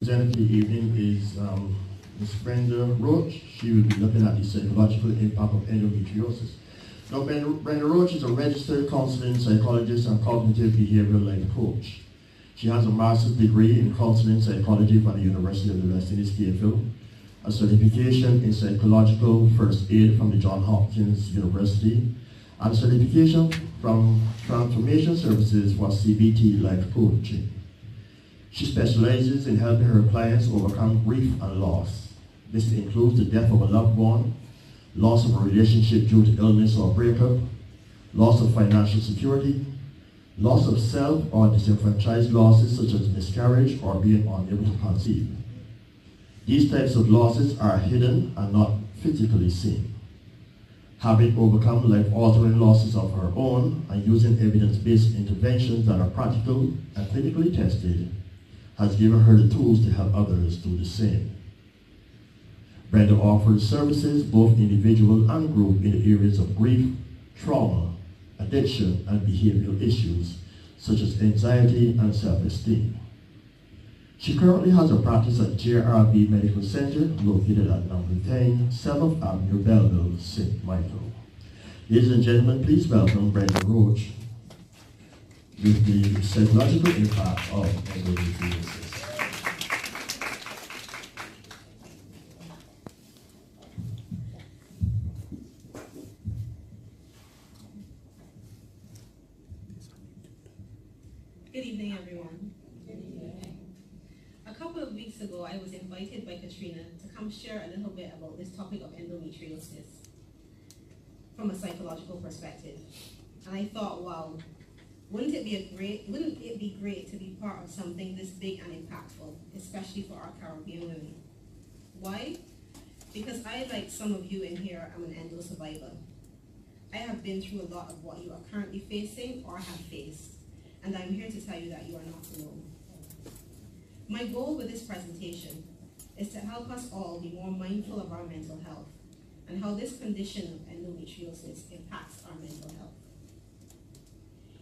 Presenter for the evening is Ms. Brenda Roach. She will be looking at the psychological impact of endometriosis. Now, Brenda Roach is a registered counseling psychologist and cognitive behavioral life coach. She has a master's degree in counseling psychology from the University of the West Indies, Clearfield, a certification in psychological first aid from the Johns Hopkins University, and a certification from Transformation Services for CBT life coaching. She specializes in helping her clients overcome grief and loss. This includes the death of a loved one, loss of a relationship due to illness or breakup, loss of financial security, loss of self or disenfranchised losses such as miscarriage or being unable to conceive. These types of losses are hidden and not physically seen. Having overcome life-altering losses of her own and using evidence-based interventions that are practical and clinically tested has given her the tools to help others do the same. Brenda offers services, both individual and group, in the areas of grief, trauma, addiction, and behavioral issues, such as anxiety and self-esteem. She currently has a practice at JRB Medical Center, located at number 10, 7th Avenue, Belleville, St. Michael. Ladies and gentlemen, please welcome Brenda Roach with the psychological impact of endometriosis. Good evening, everyone. Good evening. A couple of weeks ago, I was invited by Katrina to come share a little bit about this topic of endometriosis from a psychological perspective. And I thought, wow, wouldn't it be great to be part of something this big and impactful, especially for our Caribbean women? Why? Because I, like some of you in here, am an endo survivor. I have been through a lot of what you are currently facing or have faced, and I'm here to tell you that you are not alone. My goal with this presentation is to help us all be more mindful of our mental health and how this condition of endometriosis impacts our mental health.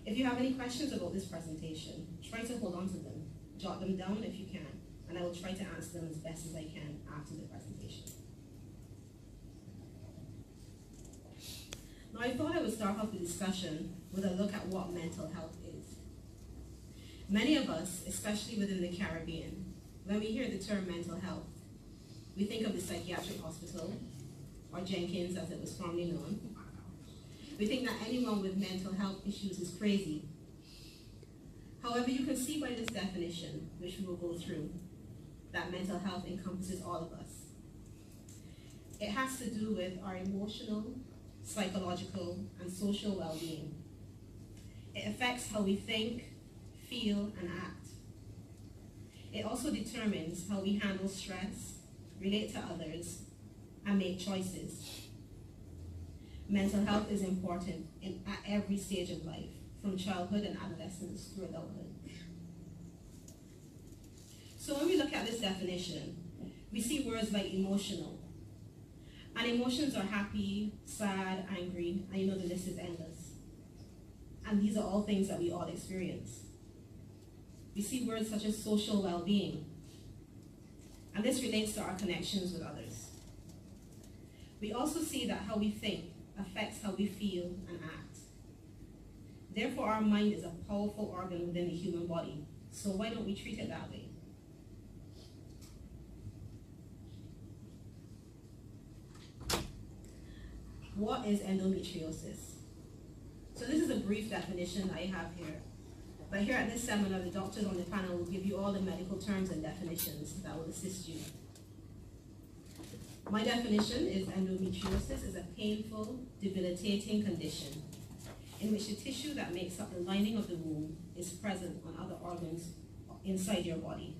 If you have any questions about this presentation, try to hold on to them. Jot them down if you can, and I will try to answer them as best as I can after the presentation. Now, I thought I would start off the discussion with a look at what mental health is. Many of us, especially within the Caribbean, when we hear the term mental health, we think of the psychiatric hospital, or Jenkins as it was formerly known. We think that anyone with mental health issues is crazy. However, you can see by this definition, which we will go through, that mental health encompasses all of us. It has to do with our emotional, psychological, and social well-being. It affects how we think, feel, and act. It also determines how we handle stress, relate to others, and make choices. Mental health is important at every stage of life, from childhood and adolescence through adulthood. So when we look at this definition, we see words like emotional. And emotions are happy, sad, angry, and you know the list is endless. And these are all things that we all experience. We see words such as social well-being, and this relates to our connections with others. We also see that how we think affects how we feel and act. Therefore, our mind is a powerful organ within the human body, so why don't we treat it that way? What is endometriosis? So this is a brief definition I have here. But here at this seminar, the doctors on the panel will give you all the medical terms and definitions that will assist you. My definition is endometriosis is a painful, debilitating condition in which the tissue that makes up the lining of the womb is present on other organs inside your body.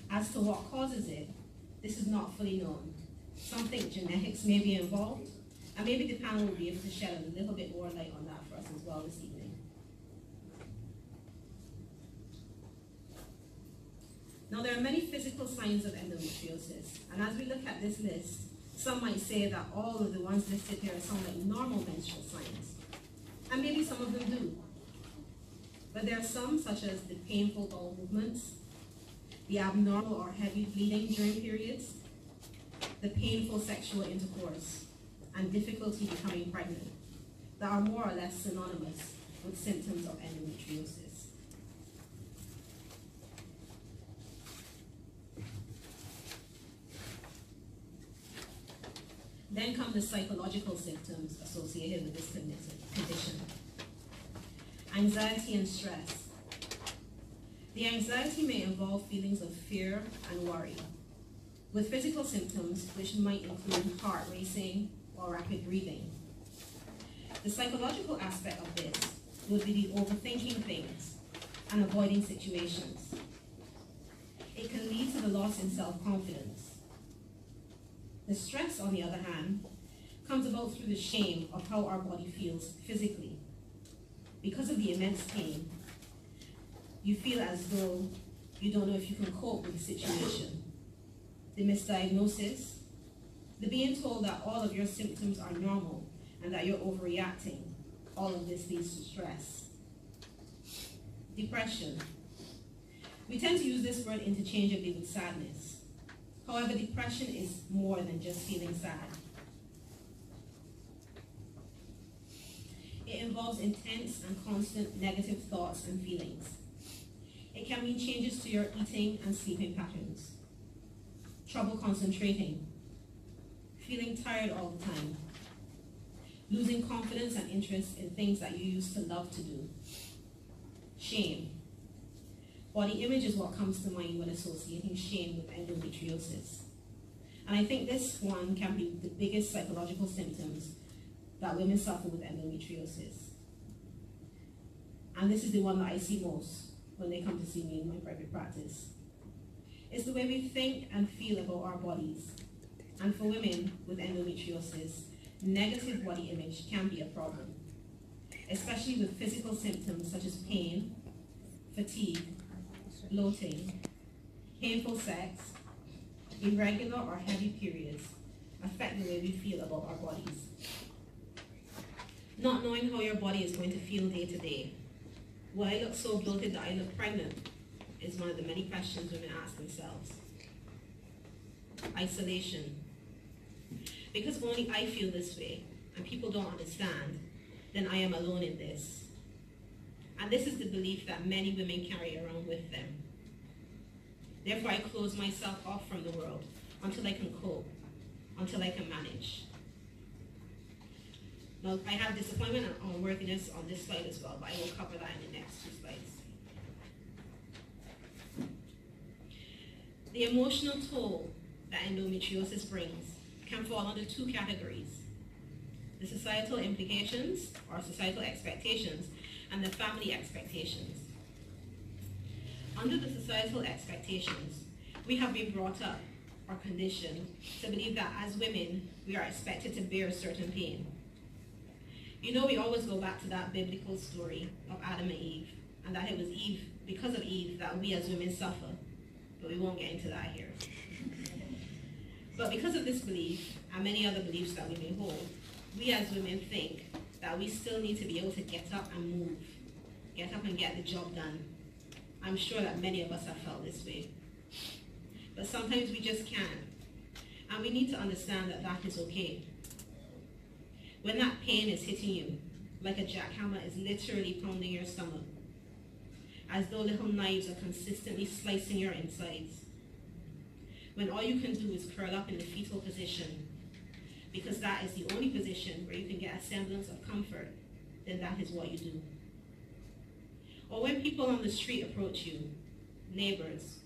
As to what causes it, this is not fully known. Some think genetics may be involved, and maybe the panel will be able to shed a little bit more light on that for us as well this evening. Now, there are many physical signs of endometriosis, and as we look at this list, some might say that all of the ones listed here sound like normal menstrual signs, and maybe some of them do. But there are some, such as the painful bowel movements, the abnormal or heavy bleeding during periods, the painful sexual intercourse, and difficulty becoming pregnant that are more or less synonymous with symptoms of endometriosis. Then come the psychological symptoms associated with this condition. Anxiety and stress. The anxiety may involve feelings of fear and worry, with physical symptoms which might include heart racing or rapid breathing. The psychological aspect of this would be the overthinking things and avoiding situations. It can lead to the loss in self-confidence. The stress, on the other hand, comes about through the shame of how our body feels physically. Because of the immense pain, you feel as though you don't know if you can cope with the situation. The misdiagnosis, the being told that all of your symptoms are normal and that you're overreacting, all of this leads to stress. Depression. We tend to use this word interchangeably with sadness. However, depression is more than just feeling sad. It involves intense and constant negative thoughts and feelings. It can mean changes to your eating and sleeping patterns, trouble concentrating, feeling tired all the time, losing confidence and interest in things that you used to love to do. Shame. Body image is what comes to mind when associating shame with endometriosis. And I think this one can be the biggest psychological symptoms that women suffer with endometriosis. And this is the one that I see most when they come to see me in my private practice. It's the way we think and feel about our bodies. And for women with endometriosis, negative body image can be a problem, especially with physical symptoms such as pain, fatigue, bloating, painful sex, irregular or heavy periods affect the way we feel about our bodies. Not knowing how your body is going to feel day to day. Will I look so bloated that I look pregnant? Is one of the many questions women ask themselves. Isolation. Because only I feel this way and people don't understand, then I am alone in this. And this is the belief that many women carry around with them. Therefore, I close myself off from the world until I can cope, until I can manage. Now, I have disappointment and unworthiness on this slide as well, but I will cover that in the next two slides. The emotional toll that endometriosis brings can fall under two categories: the societal implications or societal expectations and the family expectations. Under the societal expectations, we have been brought up or conditioned to believe that as women, we are expected to bear certain pain. You know, we always go back to that biblical story of Adam and Eve, and that it was Eve, because of Eve, that we as women suffer. But we won't get into that here. But because of this belief, and many other beliefs that we may hold, we as women think that we still need to be able to get up and move, get up and get the job done. I'm sure that many of us have felt this way. But sometimes we just can't. And we need to understand that that is okay. When that pain is hitting you, like a jackhammer is literally pounding your stomach, as though little knives are consistently slicing your insides. When all you can do is curl up in the fetal position, because that is the only position where you can get a semblance of comfort, then that is what you do. Or when people on the street approach you, neighbors,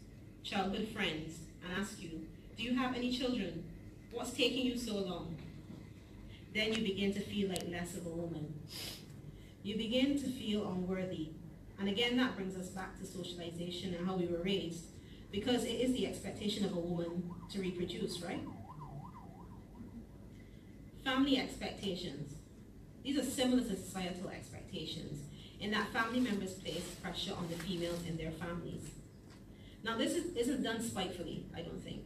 childhood friends, and ask you, do you have any children? What's taking you so long? Then you begin to feel like less of a woman. You begin to feel unworthy. And again, that brings us back to socialization and how we were raised, because it is the expectation of a woman to reproduce, right? Family expectations. These are similar to societal expectations in that family members place pressure on the females in their families. Now, this isn't done spitefully, I don't think.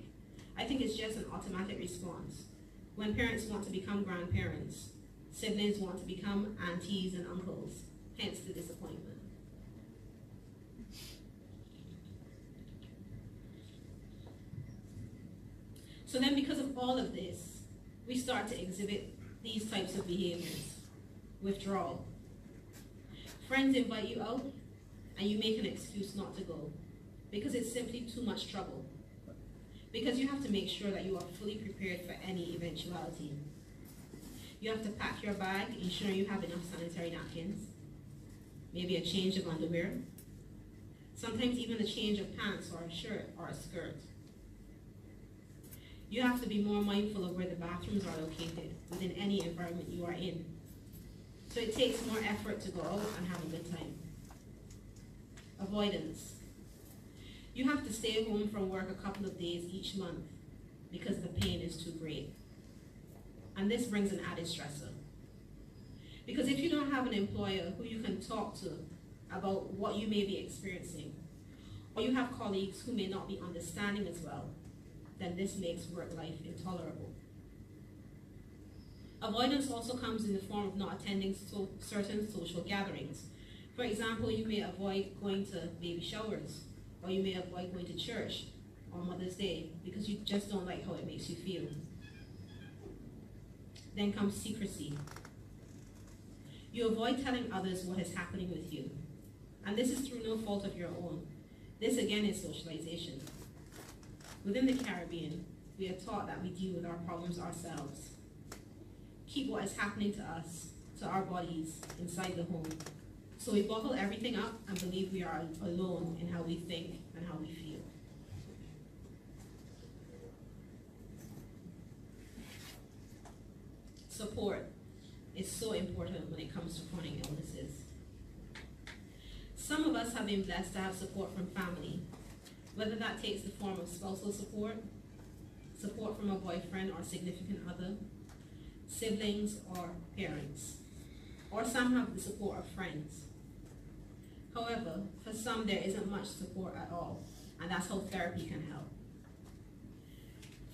I think it's just an automatic response. When parents want to become grandparents, siblings want to become aunties and uncles, hence the disappointment. So then because of all of this, we start to exhibit these types of behaviors. Withdrawal. Friends invite you out and you make an excuse not to go because it's simply too much trouble. Because you have to make sure that you are fully prepared for any eventuality. You have to pack your bag, ensuring you have enough sanitary napkins, maybe a change of underwear, sometimes even a change of pants or a shirt or a skirt. You have to be more mindful of where the bathrooms are located within any environment you are in. So it takes more effort to go out and have a good time. Avoidance. You have to stay home from work a couple of days each month because the pain is too great. And this brings an added stressor. Because if you don't have an employer who you can talk to about what you may be experiencing, or you have colleagues who may not be understanding as well, then this makes work life intolerable. Avoidance also comes in the form of not attending certain social gatherings. For example, you may avoid going to baby showers, or you may avoid going to church on Mother's Day because you just don't like how it makes you feel. Then comes secrecy. You avoid telling others what is happening with you. And this is through no fault of your own. This again is socialization. Within the Caribbean, we are taught that we deal with our problems ourselves. Keep what is happening to us, to our bodies, inside the home. So we bottle everything up and believe we are alone in how we think and how we feel. Support is so important when it comes to chronic illnesses. Some of us have been blessed to have support from family, whether that takes the form of spousal support, support from a boyfriend or significant other, siblings or parents, or some have the support of friends. However, for some there isn't much support at all, and that's how therapy can help.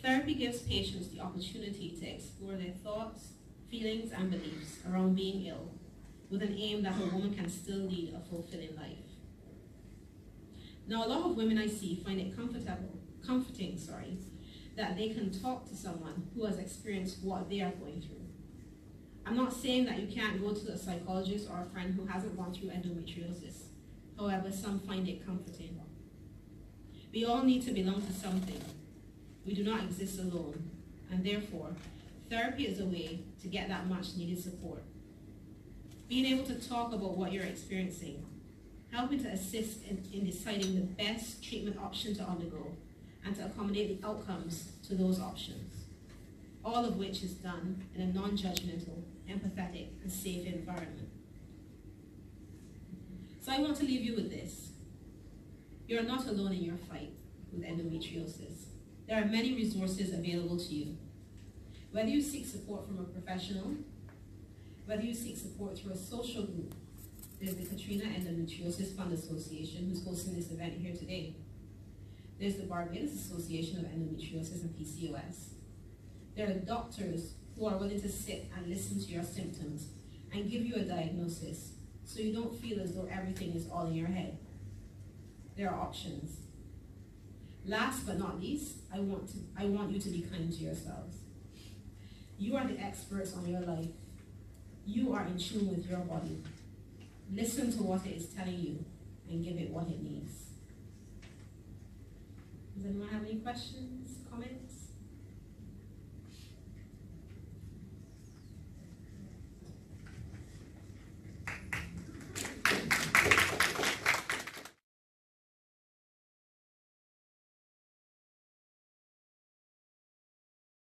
Therapy gives patients the opportunity to explore their thoughts, feelings, and beliefs around being ill, with an aim that a woman can still lead a fulfilling life. Now, a lot of women I see find it comforting, that they can talk to someone who has experienced what they are going through. I'm not saying that you can't go to a psychologist or a friend who hasn't gone through endometriosis. However, some find it comforting. We all need to belong to something. We do not exist alone, and therefore, therapy is a way to get that much needed support. Being able to talk about what you're experiencing, helping to assist in deciding the best treatment option to undergo, and to accommodate the outcomes to those options, all of which is done in a non-judgmental, empathetic, and safe environment. So I want to leave you with this. You're not alone in your fight with endometriosis. There are many resources available to you. Whether you seek support from a professional, whether you seek support through a social group, there's the Katrina Endometriosis Fund Association, who's hosting this event here today. There's the Barbados Association of Endometriosis and PCOS. There are doctors who are willing to sit and listen to your symptoms and give you a diagnosis so you don't feel as though everything is all in your head. There are options. Last but not least, I want you to be kind to yourselves. You are the experts on your life. You are in tune with your body. Listen to what it is telling you and give it what it needs. Does anyone have any questions, comments?